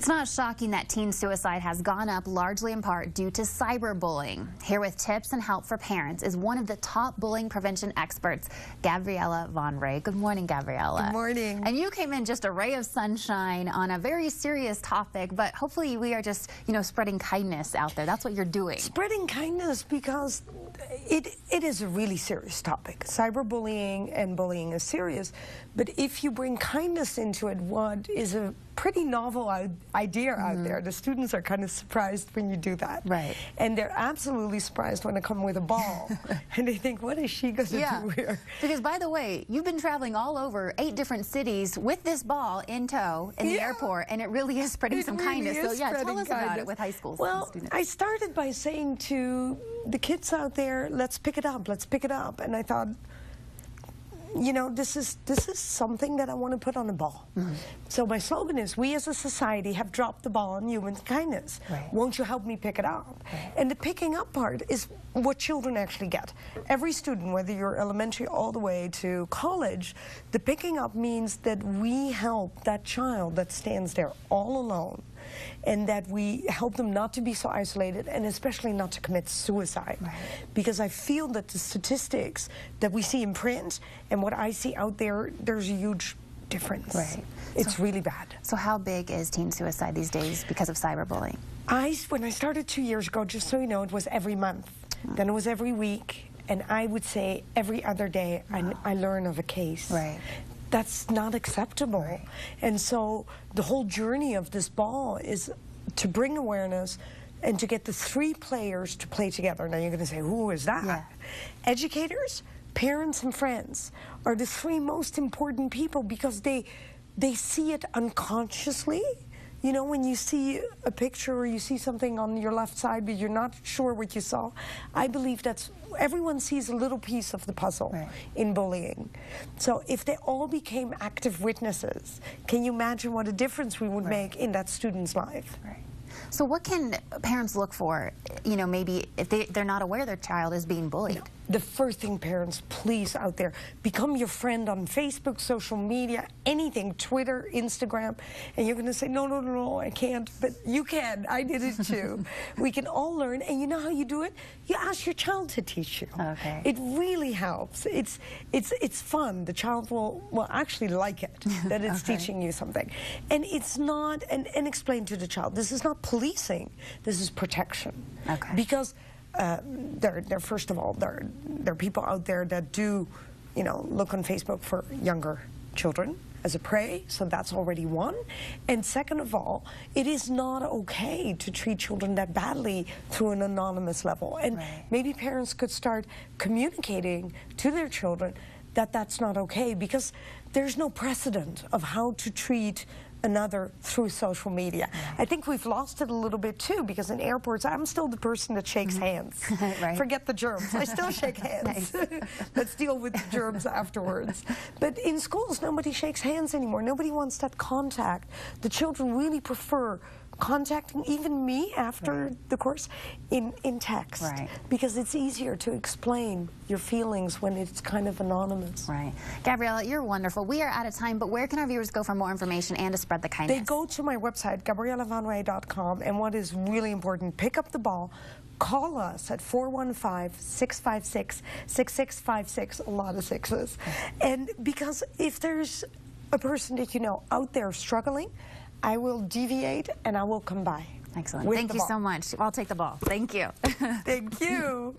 It's not shocking that teen suicide has gone up largely in part due to cyberbullying. Here with tips and help for parents is one of the top bullying prevention experts, Gabriella Von Ray. Good morning, Gabriella. Good morning. And you came in just a ray of sunshine on a very serious topic, but hopefully we are just, spreading kindness out there. That's what you're doing. Spreading kindness because it is a really serious topic. Cyberbullying and bullying is serious, but if you bring kindness into it, what is a pretty novel idea out there. The students are kind of surprised when you do that. Right. And they're absolutely surprised when I come with a ball. And they think, what is she going to do here? Because, by the way, you've been traveling all over 8 different cities with this ball in tow in the airport, and it really is spreading some kindness. So, tell us about it with high school students. Well, I started by saying to the kids out there, let's pick it up, let's pick it up. And I thought, this is something that I want to put on a ball. So my slogan is, we as a society have dropped the ball on human kindness. Right. Won't you help me pick it up? Right. And the picking up part is what children actually get. Every student, whether you're elementary all the way to college, the picking up means that we help that child that stands there all alone, and that we help them not to be so isolated, and especially not to commit suicide. Right. Because I feel that the statistics that we see in print and what I see out there, there's a huge difference. Right. It's really bad. So how big is teen suicide these days because of cyberbullying? When I started 2 years ago, just so you know, it was every month. Then it was every week, and I would say every other day I learn of a case. Right. That's not acceptable. Right. And so the whole journey of this ball is to bring awareness and to get the 3 players to play together. Now you're going to say, who is that? Yeah. Educators, parents, and friends are the 3 most important people, because they see it unconsciously. When you see a picture or you see something on your left side but you're not sure what you saw, I believe everyone sees a little piece of the puzzle in bullying. So if they all became active witnesses, can you imagine what a difference we would make in that student's life? Right. So what can parents look for, maybe if they're not aware their child is being bullied? The first thing, parents, please, out there, become your friend on Facebook, social media, anything, Twitter, Instagram, and you're going to say, no, I can't, but you can. I did it too. We can all learn, and you know how you do it? You ask your child to teach you. Okay. It really helps. It's fun. The child will actually like it, that it's teaching you something. And it's not, and explain to the child, this is not policing, this is protection. Okay. Because first of all, there are people out there that do, look on Facebook for younger children as a prey, so that's already one. And second of all, it is not okay to treat children that badly through an anonymous level. And maybe parents could start communicating to their children that that's not okay, because there's no precedent of how to treat another through social media. I think we've lost it a little bit too, because in airports, I'm still the person that shakes hands. Forget the germs. I still shake hands. Let's deal with the germs afterwards. But in schools, nobody shakes hands anymore. Nobody wants that contact. The children really prefer contacting even me after the course in text, because it's easier to explain your feelings when it's kind of anonymous. Right. Gabriella, you're wonderful. We are out of time, but where can our viewers go for more information and to spread the kindness? They go to my website, GabriellaVonRay.com, and what is really important, pick up the ball. Call us at 415-656-6656, a lot of sixes. And because if there's a person that you know out there struggling, I will deviate and I will come by. Excellent. Thank you so much. I'll take the ball. Thank you. Thank you.